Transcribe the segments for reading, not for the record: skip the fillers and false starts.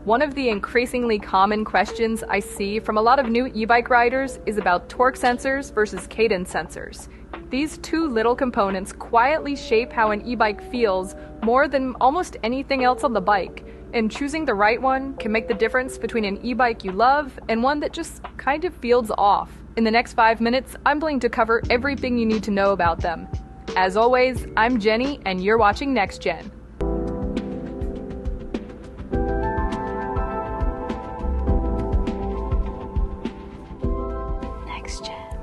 One of the increasingly common questions I see from a lot of new e-bike riders is about torque sensors versus cadence sensors. These two little components quietly shape how an e-bike feels more than almost anything else on the bike, and choosing the right one can make the difference between an e-bike you love and one that just kind of feels off. In the next 5 minutes, I'm going to cover everything you need to know about them. As always, I'm Jenny, and you're watching Next Gen.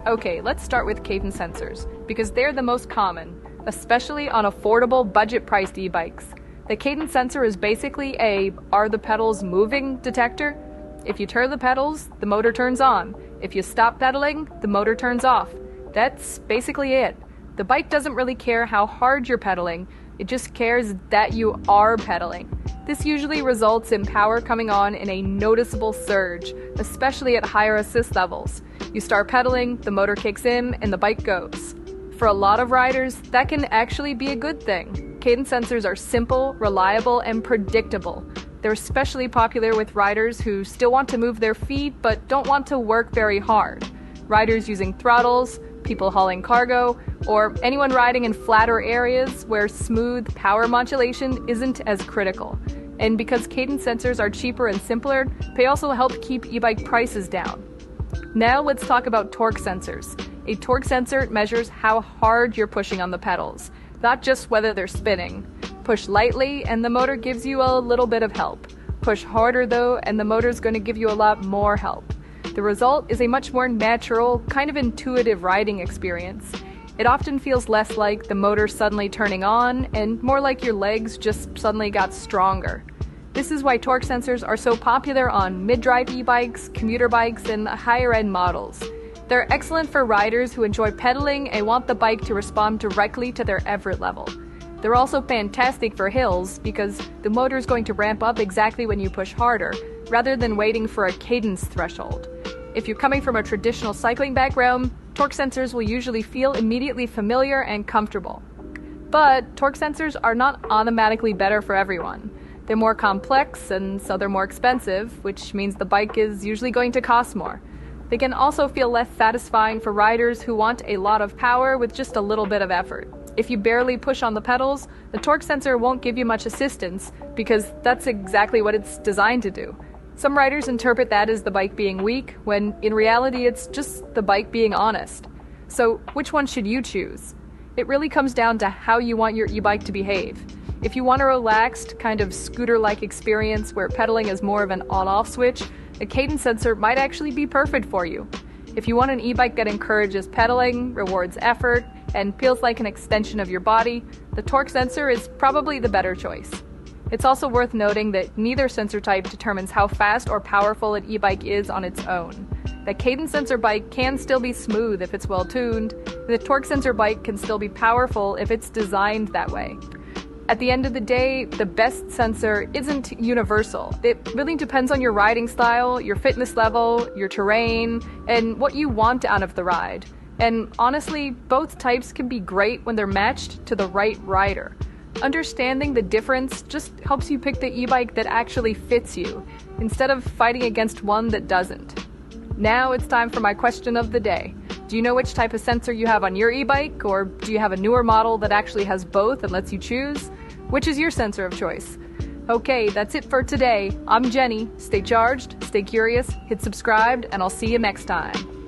Okay, let's start with cadence sensors, because they're the most common, especially on affordable, budget-priced e-bikes. The cadence sensor is basically a "are the pedals moving" detector. If you turn the pedals, the motor turns on. If you stop pedaling, the motor turns off. That's basically it. The bike doesn't really care how hard you're pedaling, it just cares that you are pedaling. This usually results in power coming on in a noticeable surge, especially at higher assist levels. You start pedaling, the motor kicks in, and the bike goes. For a lot of riders, that can actually be a good thing. Cadence sensors are simple, reliable, and predictable. They're especially popular with riders who still want to move their feet but don't want to work very hard. Riders using throttles, people hauling cargo, or anyone riding in flatter areas where smooth power modulation isn't as critical. And because cadence sensors are cheaper and simpler, they also help keep e-bike prices down. Now let's talk about torque sensors. A torque sensor measures how hard you're pushing on the pedals, not just whether they're spinning. Push lightly and the motor gives you a little bit of help. Push harder though, and the motor's going to give you a lot more help. The result is a much more natural, kind of intuitive riding experience. It often feels less like the motor suddenly turning on and more like your legs just suddenly got stronger. This is why torque sensors are so popular on mid-drive e-bikes, commuter bikes, and higher-end models. They're excellent for riders who enjoy pedaling and want the bike to respond directly to their effort level. They're also fantastic for hills because the motor is going to ramp up exactly when you push harder, rather than waiting for a cadence threshold. If you're coming from a traditional cycling background, torque sensors will usually feel immediately familiar and comfortable. But torque sensors are not automatically better for everyone. They're more complex, and so they're more expensive, which means the bike is usually going to cost more. They can also feel less satisfying for riders who want a lot of power with just a little bit of effort. If you barely push on the pedals, the torque sensor won't give you much assistance because that's exactly what it's designed to do. Some riders interpret that as the bike being weak, when in reality it's just the bike being honest. So which one should you choose? It really comes down to how you want your e-bike to behave. If you want a relaxed, kind of scooter-like experience where pedaling is more of an on-off switch, a cadence sensor might actually be perfect for you. If you want an e-bike that encourages pedaling, rewards effort, and feels like an extension of your body, the torque sensor is probably the better choice. It's also worth noting that neither sensor type determines how fast or powerful an e-bike is on its own. The cadence sensor bike can still be smooth if it's well tuned, and the torque sensor bike can still be powerful if it's designed that way. At the end of the day, the best sensor isn't universal. It really depends on your riding style, your fitness level, your terrain, and what you want out of the ride. And honestly, both types can be great when they're matched to the right rider. Understanding the difference just helps you pick the e-bike that actually fits you, instead of fighting against one that doesn't. Now it's time for my question of the day. Do you know which type of sensor you have on your e-bike, or do you have a newer model that actually has both and lets you choose? Which is your sensor of choice? Okay, that's it for today. I'm Jenny. Stay charged, stay curious, hit subscribe, and I'll see you next time.